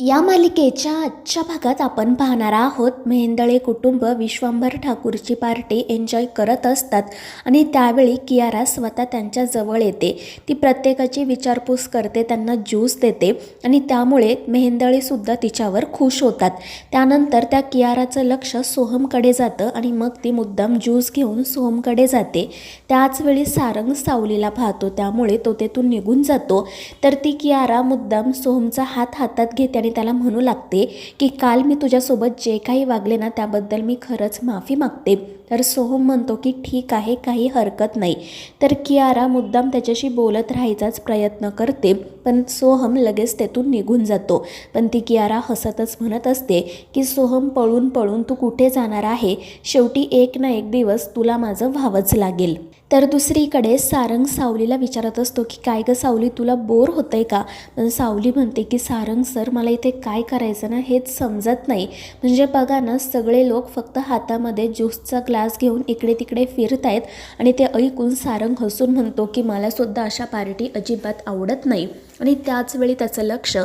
या मालिकेच्या आजच्या भागात आपण पाहणार आहोत मेहेंदळे कुटुंब विश्वंभर ठाकूरची पार्टी एन्जॉय करत असतात आणि त्यावेळी कियारा स्वतः त्यांच्या जवळ येते. ती प्रत्येकाची विचारपूस करते, त्यांना ज्यूस देते आणि त्यामुळे मेहेंदळेसुद्धा तिच्यावर खुश होतात. त्यानंतर त्या कियाराचं लक्ष सोहमकडे जातं आणि मग ती मुद्दाम ज्यूस घेऊन सोहमकडे जाते. त्याचवेळी सारंग सावलीला पाहतो, त्यामुळे तो तेथून निघून जातो. तर ती कियारा मुद्दाम सोहमचा हात हातात घेते आणि त्याला म्हणू लागते की काल मी तुझ्यासोबत जे काही वागले ना त्याबद्दल मी खरंच माफी मागते. तर सोहम म्हणतो की ठीक आहे, काही हरकत नाही. तर कियारा मुद्दाम त्याच्याशी बोलत राहायचाच प्रयत्न करते, पण सोहम लगेच तेथून निघून जातो. पण ती कियारा हसतच म्हणत असते की सोहम, पळून पळून तू कुठे जाणार आहे? शेवटी एक ना एक दिवस तुला माझं व्हावंच लागेल. तर दुसरीकडे सारंग सावलीला विचारत असतो की काय गं सावली, तुला बोर होतंय का? पण सावली म्हणते की सारंग सर, मला इथे काय करायचं ना हेच समजत नाही. म्हणजे बघा ना, सगळे लोक फक्त हातामध्ये ज्यूसचा ग्लास घेऊन इकडे तिकडे फिरत आहेत आणि ते ऐकून सारंग हसून म्हणतो की मलासुद्धा अशा पार्टी अजिबात आवडत नाही. आणि त्याचवेळी त्याचं लक्ष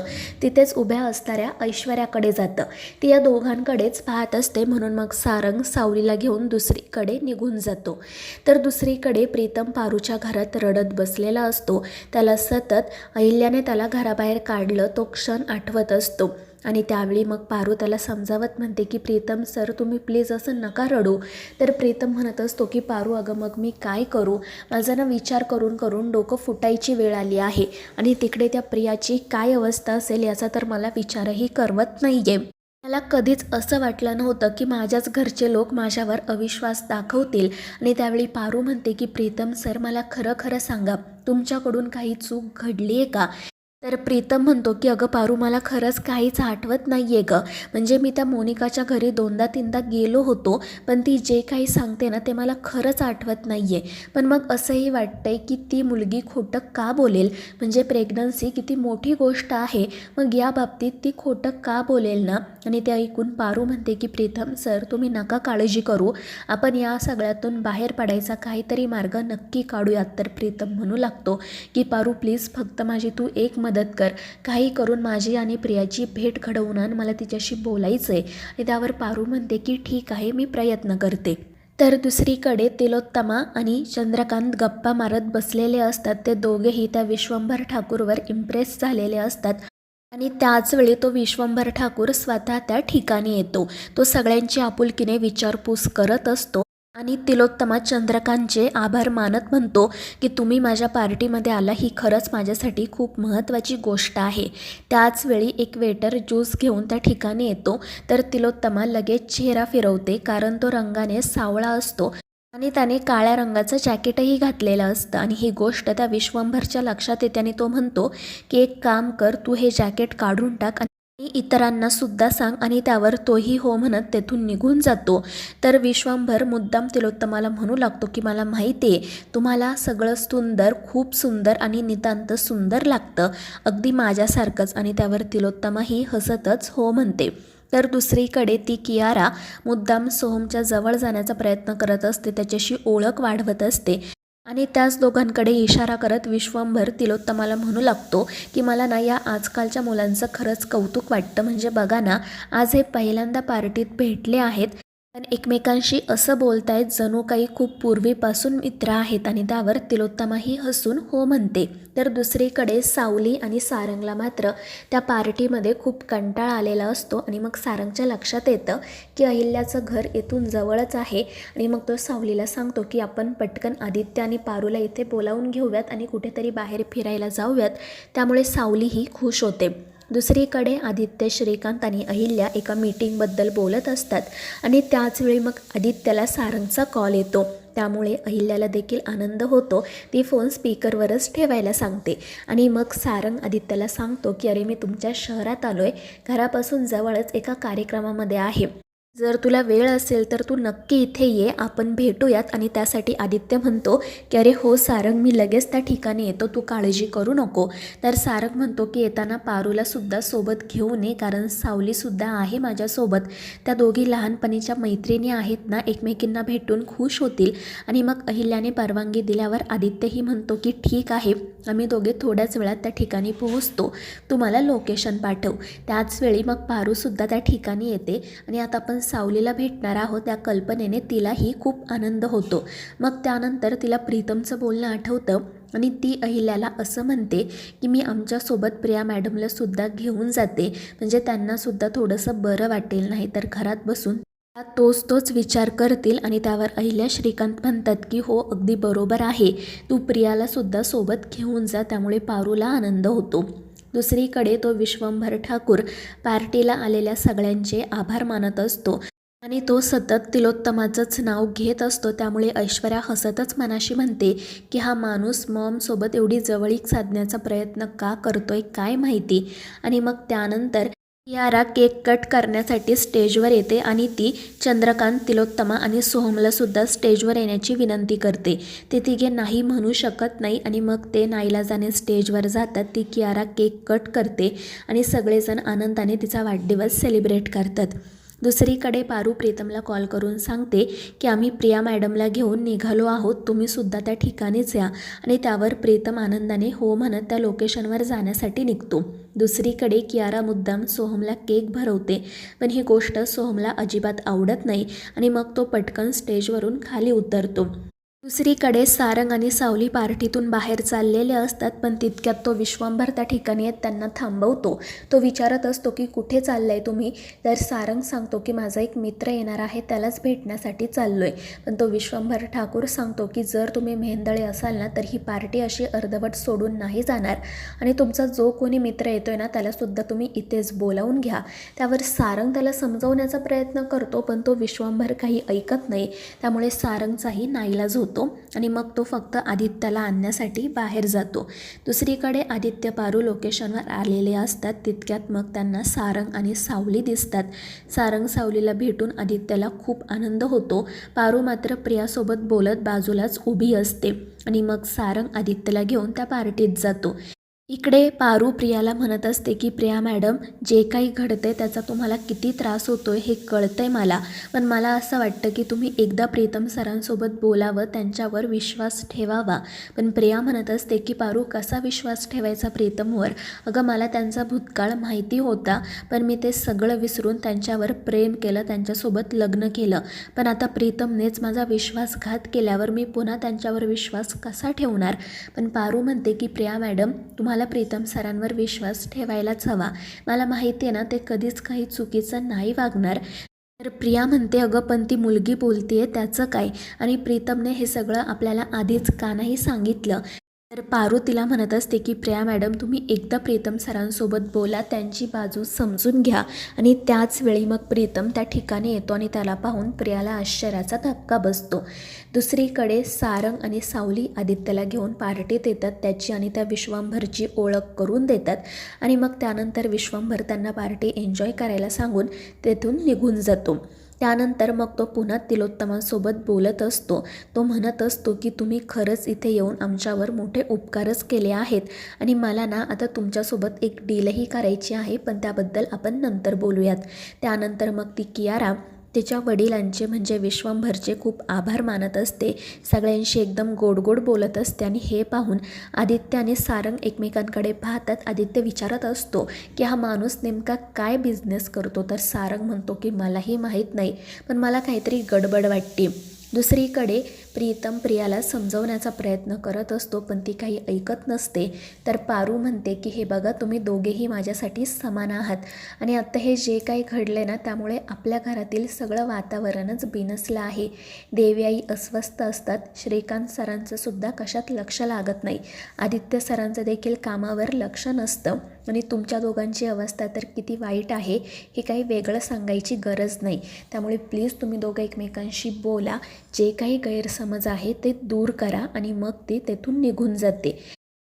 तिथेच उभ्या असणाऱ्या ऐश्वर्याकडे जातं. ती या दोघांकडेच पाहत असते, म्हणून मग सारंग सावलीला घेऊन दुसरीकडे निघून जातो. तर दुसरीकडे प्रीतम पारूच्या घरात रडत बसलेला असतो. त्याला सतत अहिल्याने त्याला घराबाहेर काढलं तो क्षण आठवत असतो आणि त्यावेळी मग पारू त्याला समजावत म्हणते की प्रीतम सर, तुम्ही प्लीज असं नका रडू. तर प्रीतम म्हणत असतो की पारू अगं मग मी काय करू? माझा ना विचार करून करून डोकं फुटायची वेळ आली आहे आणि तिकडे त्या प्रियाची काय अवस्था असेल याचा तर मला विचारही करवत नाही आहे. मला कधीच असं वाटलं नव्हतं की माझ्याच घरचे लोक माझ्यावर अविश्वास दाखवतील. आणि त्यावेळी पारू म्हणते की प्रीतम सर, मला खरं खरं सांगा, तुमच्याकडून काही चूक घडली आहे का? तर प्रीतम म्हणतो की अगं पारू, मला खरंच काहीच आठवत नाही आहे गं. म्हणजे मी त्या मोनिकाच्या घरी दोनदा तीनदा गेलो होतो, पण ती जे काही सांगते ना ते मला खरंच आठवत नाही आहे. पण मग असंही वाटतंय की ती मुलगी खोटं का बोलेल? म्हणजे प्रेग्नन्सी किती मोठी गोष्ट आहे, मग या बाबतीत ती खोटं का बोलेल ना? आणि ते ऐकून पारू म्हणते की प्रीतम सर, तुम्ही नका काळजी करू, आपण या सगळ्यातून बाहेर पडायचा काहीतरी मार्ग नक्की काढूयात. तर प्रीतम म्हणू लागतो की पारू प्लीज, फक्त माझी तू एक मदत कर, काही करून माझी आणि प्रियाची भेट घडवून आण, मला तिच्याशी बोलायचं आहे. आणि त्यावर पारू म्हणते की ठीक आहे, मी प्रयत्न करते. तर दुसरीकडे तिलोत्तमा आणि चंद्रकांत गप्पा मारत बसलेले असतात. ते दोघेही त्या विश्वंभर ठाकूरवर इम्प्रेस झालेले असतात आणि त्याचवेळी तो विश्वंभर ठाकूर स्वतः त्या ठिकाणी येतो. तो सगळ्यांची आपुलकीने विचारपूस करत असतो आणि तिलोत्तमा चंद्रकांतचे आभार मानत म्हणतो की तुम्ही माझ्या पार्टीमध्ये आला, ही खरंच माझ्यासाठी खूप महत्त्वाची गोष्ट आहे. त्याचवेळी एक वेटर ज्यूस घेऊन त्या ठिकाणी येतो. तर तिलोत्तमा लगेच चेहरा फिरवते, कारण तो रंगाने सावळा असतो आणि त्याने काळ्या रंगाचं जॅकेटही घातलेलं असतं. आणि ही गोष्ट त्या विश्वंभरच्या लक्षात येते आणि तो म्हणतो की एक काम कर, तू हे जॅकेट काढून टाक आणि इतरांना सुद्धा सांग. आणि त्यावर तोही हो म्हणत तेथून निघून जातो. तर विश्वंभर मुद्दाम तिलोत्तमाला म्हणू लागतो की मला माहिती आहे, तुम्हाला सगळं सुंदर, खूप सुंदर आणि नितांत सुंदर लागतं, अगदी माझ्यासारखंच. आणि त्यावर तिलोत्तमाही हसतच हो म्हणते. तर दुसरीकडे ती कियारा मुद्दाम सोहमच्या जवळ जाण्याचा प्रयत्न करत असते, त्याच्याशी ओळख वाढवत असते आणि त्याच दोघांकडे इशारा करत विश्वंभर तिलोत्तमाला म्हणू लागतो की मला ना या आजकालच्या मुलांचं खरंच कौतुक वाटतं. म्हणजे बघा ना, आज हे पहिल्यांदा पार्टीत भेटले आहेत, पण एकमेकांशी असं बोलतायत जणू काही खूप पूर्वीपासून मित्र आहेत. आणि त्यावर तिलोत्तमाही हसून हो म्हणते. तर दुसरीकडे सावली आणि सारंगला मात्र त्या पार्टीमध्ये खूप कंटाळा आलेला असतो आणि मग सारंगच्या लक्षात येतं की अहिल्याचं घर इथून जवळच आहे. आणि मग तो सावलीला सांगतो की आपण पटकन आदित्य आणि पारूला इथे बोलावून घेऊयात आणि कुठेतरी बाहेर फिरायला जाऊयात. त्यामुळे सावलीही खुश होते. दुसरीकडे आदित्य, श्रीकांत आणि अहिल्या एका मीटिंगबद्दल बोलत असतात आणि त्याचवेळी मग आदित्यला सारंगचा कॉल येतो. त्यामुळे अहिल्याला देखील आनंद होतो. ती फोन स्पीकरवरच ठेवायला सांगते आणि मग सारंग आदित्यला सांगतो की अरे, मी तुमच्या शहरात आलो आहे, घरापासून जवळच एका कार्यक्रमामध्ये आहे जर तुला वेळ असेल तर तू नक्की इथे ये, आपण भेटूयात. आणि त्यासाठी आदित्य म्हणतो की अरे हो सारंग, मी लगेच त्या ठिकाणी येतो, तू काळजी करू नको. तर सारंग म्हणतो की येताना पारूलासुद्धा सोबत घेऊन ये, कारण सावलीसुद्धा आहे माझ्यासोबत. त्या दोघी लहानपणीच्या मैत्रिणी आहेत ना, एकमेकींना भेटून खुश होतील. आणि मग अहिल्याने परवानगी दिल्यावर आदित्यही म्हणतो की ठीक आहे, आम्ही दोघे थोड्याच वेळात त्या ठिकाणी पोहोचतो, तू मला लोकेशन पाठव. त्याचवेळी मग पारूसुद्धा त्या ठिकाणी येते आणि आता आपण सावलीला भेटणार आहोत त्या कल्पनेने तिलाही खूप आनंद होतो. मग त्यानंतर तिला प्रीतमचं बोलणं आठवतं आणि ती अहिल्याला असं म्हणते की मी आमच्यासोबत प्रिया मॅडमला सुद्धा घेऊन जाते, म्हणजे त्यांनासुद्धा थोडंसं बरं वाटेल, नाही तर घरात बसून तोच विचार करतील. आणि त्यावर अहिल्या श्रीकांत म्हणतात की हो अगदी बरोबर आहे, तू प्रियाला सुद्धा सोबत घेऊन जा, त्यामुळे पारूला आनंद होतो. दुसरीकडे तो विश्वंभर ठाकूर पार्टीला आलेल्या सगळ्यांचे आभार मानत असतो आणि तो सतत तिलोत्तमाचंच नाव घेत असतो. त्यामुळे ऐश्वर्या हसतच मनाशी म्हणते की हा माणूस मॉमसोबत एवढी जवळीक साधण्याचा प्रयत्न का करतोय काय माहिती. आणि मग त्यानंतर कियारा केक कट करण्यासाठी स्टेजवर येते आणि ती चंद्रकांत, तिलोत्तमा आणि सोहमला सुद्धा स्टेजवर येण्याची विनंती करते. ते तिघे नाही म्हणू शकत नाही आणि मग ते नाईलाजाने स्टेजवर जातात. ती कियारा केक कट करते आणि सगळेजण आनंदाने तिचा वाढदिवस सेलिब्रेट करतात. दुसरीकडे पारू प्रीतमला कॉल करून सांगते की आम्ही प्रिया मॅडमला घेऊन निघालो आहोत, तुम्हीसुद्धा त्या ठिकाणीच या. आणि त्यावर प्रीतम आनंदाने हो म्हणत त्या लोकेशनवर जाण्यासाठी निघतो. दुसरीकडे कियारा मुद्दाम सोहमला केक भरवते, पण ही गोष्ट सोहमला अजिबात आवडत नाही आणि मग तो पटकन स्टेजवरून खाली उतरतो. दुसरीकडे सारंग आणि सावली पार्टीतून बाहेर चाललेले असतात, पण तितक्यात तो विश्वंभर त्या ठिकाणी येत त्यांना थांबवतो. तो विचारत असतो की कुठे चाललाय तुम्ही. तर सारंग सांगतो की माझा एक मित्र येणार आहे, त्यालाच भेटण्यासाठी चाललोय. पण तो विश्वंभर ठाकूर सांगतो की जर तुम्ही मेहेंदळे असाल ना तर ही पार्टी अशी अर्धवट सोडून नाही जाणार आणि तुमचा जो कोणी मित्र येतोय ना त्यालासुद्धा तुम्ही इथेच बोलावून घ्या. त्यावर सारंग त्याला समजवण्याचा प्रयत्न करतो, पण तो विश्वंभर काही ऐकत नाही. त्यामुळे सारंगचाही नाईलाज होतो आणि मग तो फक्त आदित्यला आणण्यासाठी बाहेर जातो. दुसरीकडे आदित्य पारू लोकेशनवर आलेले असतात. तितक्यात मग त्यांना सारंग आणि सावली दिसतात. सारंग सावलीला भेटून आदित्यला खूप आनंद होतो. पारू मात्र प्रियासोबत बोलत बाजूलाच उभी असते आणि मग सारंग आदित्यला घेऊन त्या पार्टीत जातो. इकडे पारू प्रियाला म्हणत असते की प्रिया मॅडम, जे काही घडतंय त्याचा तुम्हाला किती त्रास होतोय हे कळतंय मला, पण मला असं वाटतं की तुम्ही एकदा प्रीतम सरांसोबत बोलावं, त्यांच्यावर विश्वास ठेवावा. पण प्रिया म्हणत असते की पारू, कसा विश्वास ठेवायचा प्रीतमवर? अगं मला त्यांचा भूतकाळ माहिती होता, पण मी ते सगळं विसरून त्यांच्यावर प्रेम केलं, त्यांच्यासोबत लग्न केलं. पण आता प्रीतमनेच माझा विश्वासघात केल्यावर मी पुन्हा त्यांच्यावर विश्वास कसा ठेवणार? पण पारू म्हणते की प्रिया मॅडम, तुम्हाला प्रीतम सरांवर विश्वास ठेवायलाच हवा. मला माहिती आहे ना ते कधीच काही चुकीचं नाही वागणार. तर प्रिया म्हणते अगं पण ती मुलगी बोलतीये त्याचं काय? आणि प्रीतमने हे सगळं आपल्याला आधीच का नाही सांगितलं? तर पारू तिला म्हणत असते की प्रिया मॅडम, तुम्ही एकदा प्रीतम सरांसोबत बोला, त्यांची बाजू समजून घ्या. आणि त्याच वेळी मग प्रीतम त्या ठिकाणी येतो आणि त्याला पाहून प्रियाला आश्चर्याचा धक्का बसतो. दुसरीकडे सारंग आणि सावली आदित्यला घेऊन पार्टीत येतात, त्याची आणि त्या विश्वंभरची ओळख करून देतात आणि मग त्यानंतर विश्वंभर त्यांना पार्टी एन्जॉय करायला सांगून तेथून निघून जातो. त्यानंतर मग तो पुन्हा तिलोत्तमासोबत बोलत असतो. तो म्हणत असतो की तुम्ही खरंच इथे येऊन आमच्यावर मोठे उपकारच केले आहेत आणि मला ना आता तुमच्यासोबत एक डीलही करायची आहे, पण त्याबद्दल आपण नंतर बोलूयात. त्यानंतर मग ती कियारा तिच्या वडिलांचे म्हणजे विश्वंभरचे खूप आभार मानत असते, सगळ्यांशी एकदम गोड गोड बोलत असते. आणि हे पाहून आदित्य आणि सारंग एकमेकांकडे पाहतात. आदित्य विचारत असतो की हा माणूस नेमका काय बिझनेस करतो. तर सारंग म्हणतो की मलाही माहीत नाही, पण मला काहीतरी गडबड वाटते. दुसरीकडे प्रीतम प्रियाला समजवण्याचा प्रयत्न करत असतो, पण ती काही ऐकत नसते. तर पारू म्हणते की हे बघा, तुम्ही दोघेही माझ्यासाठी समान आहात आणि आता हे जे काही घडले ना त्यामुळे आपल्या घरातील सगळं वातावरणच बिनसलं आहे. देवी आई अस्वस्थ असतात, श्रीकांत सरांचं सुद्धा कशात लक्ष लागत नाही, आदित्य सरांचं देखील कामावर लक्ष नसतं आणि तुमच्या दोघांची अवस्था तर किती वाईट आहे हे काही वेगळं सांगायची गरज नाही. त्यामुळे प्लीज तुम्ही दोघं एकमेकांशी बोला, जे काही गैरसमज आहे ते दूर करा. आणि मग ती तेथून निघून जाते.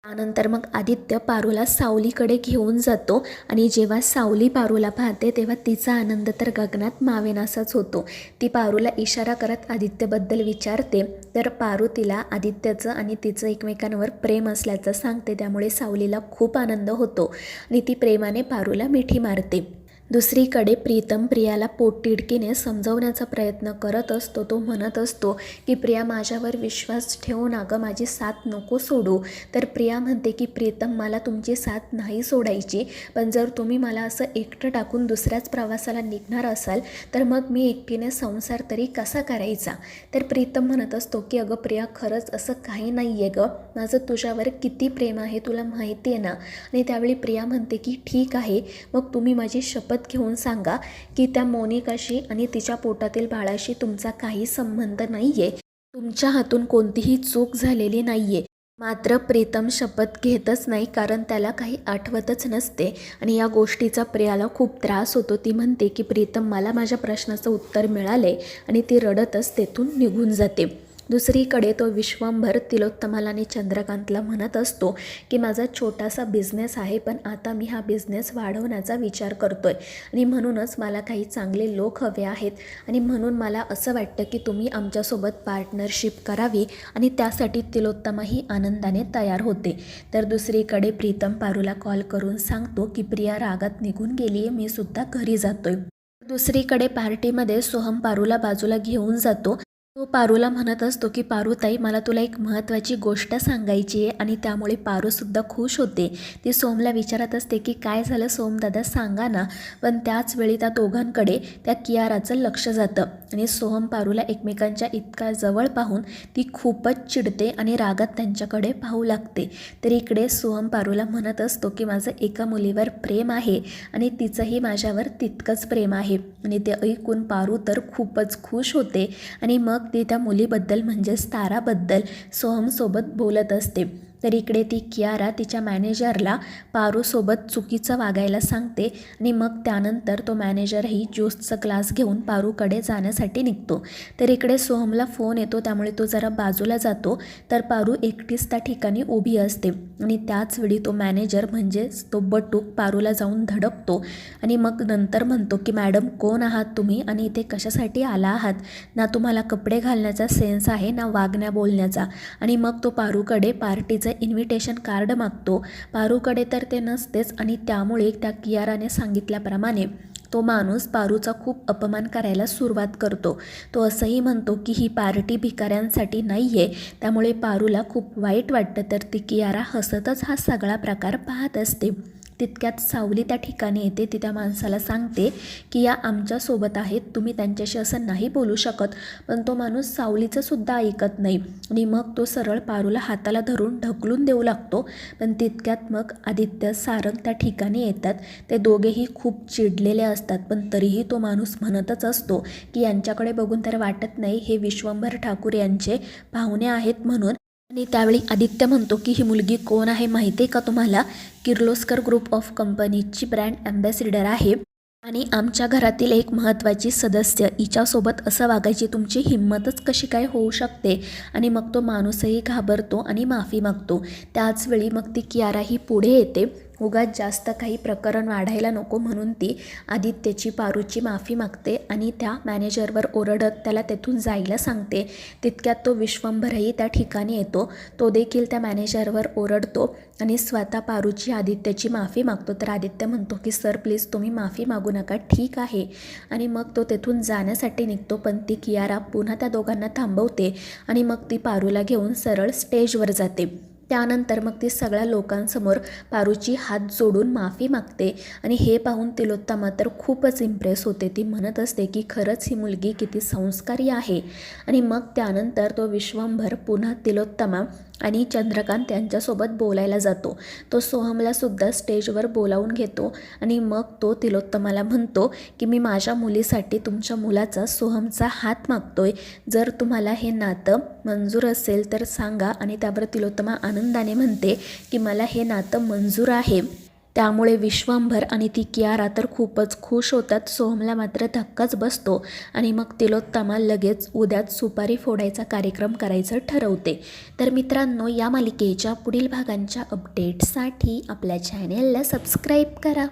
त्यानंतर मग आदित्य पारूला सावलीकडे घेऊन जातो आणि जेव्हा सावली पारूला पाहते तेव्हा तिचा आनंद तर गगनात मावेनासाच होतो. ती पारूला इशारा करत आदित्यबद्दल विचारते, तर पारू तिला आदित्यचं आणि तिचं एकमेकांवर प्रेम असल्याचं सांगते. त्यामुळे सावलीला खूप आनंद होतो आणि ती प्रेमाने पारूला मिठी मारते. दुसरीकडे प्रीतम प्रियाला पोटतिडकीने समजवण्याचा प्रयत्न करत असतो. तो म्हणत असतो की प्रिया, माझ्यावर विश्वास ठेवू ना गं, माझी साथ नको सोडू. तर प्रिया म्हणते की प्रीतम, मला तुमची साथ नाही सोडायची, पण जर तुम्ही मला असं एकटं टाकून दुसऱ्याच प्रवासाला निघणार असाल तर मग मी एकटीने संसार तरी कसा करायचा. तर प्रीतम म्हणत असतो की अगं प्रिया, खरंच असं काही नाही आहे गं, माझं तुझ्यावर किती प्रेम आहे तुला माहिती आहे ना. आणि त्यावेळी प्रिया म्हणते की ठीक आहे, मग तुम्ही माझी शपथ घेऊन सांगा की त्या मोनिकाशी आणि तिच्या पोटातील बाळाशी तुमचा काही संबंध नाहीये, तुमच्या हातून कोणतीही चूक झालेली नाहीये. मात्र प्रीतम शपथ घेतच नाही, कारण त्याला काही आठवतच नसते आणि या गोष्टीचा प्रियाला खूप त्रास होतो. ती म्हणते की प्रीतम, मला माझ्या प्रश्नाचं उत्तर मिळाले आणि ती रडतच तेथून निघून जाते. दुसरीकडे तो विश्वंभर तिलोत्तमाला आणि चंद्रकांतला म्हणत असतो की माझा छोटासा बिझनेस आहे, पण आता मी हा बिझनेस वाढवण्याचा विचार करतोय आणि म्हणूनच मला काही चांगले लोक हवे आहेत आणि म्हणून मला असं वाटतं की तुम्ही आमच्यासोबत पार्टनरशिप करावी आणि त्यासाठी तिलोत्तमाही आनंदाने तयार होते. तर दुसरीकडे प्रीतम पारूला कॉल करून सांगतो की प्रिया रागात निघून गेली आहे, मी सुद्धा घरी जातोय. दुसरीकडे पार्टीमध्ये सोहम पारूला बाजूला घेऊन जातो. तो पारूला म्हणत असतो की पारूताई, मला तुला एक महत्त्वाची गोष्ट सांगायची आहे आणि त्यामुळे पारूसुद्धा खुश होते. ती सोहमला विचारत असते की काय झालं सोहमदादा, सांगा ना. पण त्याच वेळी त्या दोघांकडे त्या कियाराचं लक्ष जातं आणि सोहम पारूला एकमेकांच्या इतका जवळ पाहून ती खूपच चिडते आणि रागात त्यांच्याकडे पाहू लागते. तर इकडे सोहम पारूला म्हणत असतो की माझं एका मुलीवर प्रेम आहे आणि तिचंही माझ्यावर तितकंच प्रेम आहे. आणि ते ऐकून पारू तर खूपच खुश होते आणि मग ती त्या मुलीबद्दल म्हणजेच ताराबद्दल सोहमसोबत बोलत असते. तर इकडे ती कियारा तिच्या मॅनेजरला पारूसोबत चुकीचं वागायला सांगते आणि मग त्यानंतर तो मॅनेजरही ज्यूसचा ग्लास घेऊन पारूकडे जाण्यासाठी निघतो. तर इकडे सोहमला फोन येतो, त्यामुळे तो जरा बाजूला जातो. तर पारू एकटीच त्या ठिकाणी उभी असते आणि त्याच वेळी तो मॅनेजर म्हणजेच तो बटूक पारूला जाऊन धडकतो आणि मग नंतर म्हणतो की मॅडम, कोण आहात तुम्ही आणि इथे कशासाठी आला आहात? ना तुम्हाला कपडे घालण्याचा सेन्स आहे ना वागण्या बोलण्याचा. आणि मग तो पारूकडे पार्टीचं इन्व्हिटेशन कार्ड मागतो. पारूकडे तर ते नसतेच आणि त्यामुळे त्या कियाराने सांगितल्याप्रमाणे तो माणूस पारूचा खूप अपमान करायला सुरुवात करतो. तो असंही म्हणतो की ही पार्टी भिकाऱ्यांसाठी नाही आहे, त्यामुळे पारूला खूप वाईट वाटतं. तर ती कियारा हसतच हा सगळा प्रकार पाहत असते. तितक्यात सावली त्या ठिकाणी येते. ती त्या माणसाला सांगते की या आमच्यासोबत आहेत, तुम्ही त्यांच्याशी असं नाही बोलू शकत. पण तो माणूस सावलीचं सुद्धा ऐकत नाही आणि मग तो सरळ पारूला हाताला धरून ढकलून देऊ लागतो. पण तितक्यात मग आदित्य, सारंग त्या ठिकाणी येतात. ते दोघेही खूप चिडलेले असतात, पण तरीही तो माणूस म्हणतच असतो की यांच्याकडे बघून तर वाटत नाही हे विश्वंभर ठाकूर यांचे पाहुणे आहेत म्हणून. आणि त्यावेळी आदित्य म्हणतो की ही मुलगी कोण आहे माहिती आहे का तुम्हाला? किर्लोस्कर ग्रुप ऑफ कंपनीची ब्रँड ॲम्बॅसिडर आहे आणि आमच्या घरातील एक महत्त्वाची सदस्य. हिच्यासोबत असं वागायची तुमची हिंमतच कशी काय होऊ शकते? आणि मग तो माणूसही घाबरतो आणि माफी मागतो. त्याचवेळी मग ती कियाराही पुढे येते. उगाच जास्त काही प्रकरण वाढायला नको म्हणून ती आदित्यची पारूची माफी मागते आणि त्या मॅनेजरवर ओरडत त्याला तेथून जायला सांगते. तितक्यात तो विश्वंभरही त्या ठिकाणी येतो. तो देखील त्या मॅनेजरवर ओरडतो आणि स्वतः पारूची आदित्यची माफी मागतो. तर आदित्य म्हणतो की सर प्लीज तुम्ही माफी मागू नका, ठीक आहे. आणि मग तो तेथून जाण्यासाठी निघतो. पण ती कियारा पुन्हा त्या दोघांना थांबवते आणि मग ती पारूला घेऊन सरळ स्टेजवर जाते. त्यानंतर मग ती सगळ्या लोकांसमोर पारूची हात जोडून माफी मागते आणि हे पाहून तिलोत्तमा तर खूपच इम्प्रेस होते. ती म्हणत असते की खरंच ही मुलगी किती संस्कारी आहे. आणि मग त्यानंतर तो विश्वंभर पुन्हा तिलोत्तमा आणि चंद्रकांत यांच्यासोबत बोलायला जातो. तो सोहमला सुद्धा स्टेजवर बोलावून घेतो आणि मग तो तिलोत्तमाला म्हणतो की मी माझ्या मुलीसाठी तुमच्या मुलाचा सोहमचा हात मागतोय, जर तुम्हाला हे नातं मंजूर असेल तर सांगा. आणि त्यावर तिलोत्तमा आनंदाने म्हणते की मला हे नातं मंजूर आहे. त्यामुळे विश्वांभर आणि ती कियारा तर खूपच खुश होतात. सोहमला मात्र धक्काच बसतो आणि मग तिलोत्तमा लगेच उद्याच सुपारी फोडायचा कार्यक्रम करायचं ठरवते. तर मित्रांनो, या मालिकेच्या पुढील भागांच्या अपडेट्ससाठी आपल्या चॅनेलला सबस्क्राईब करा.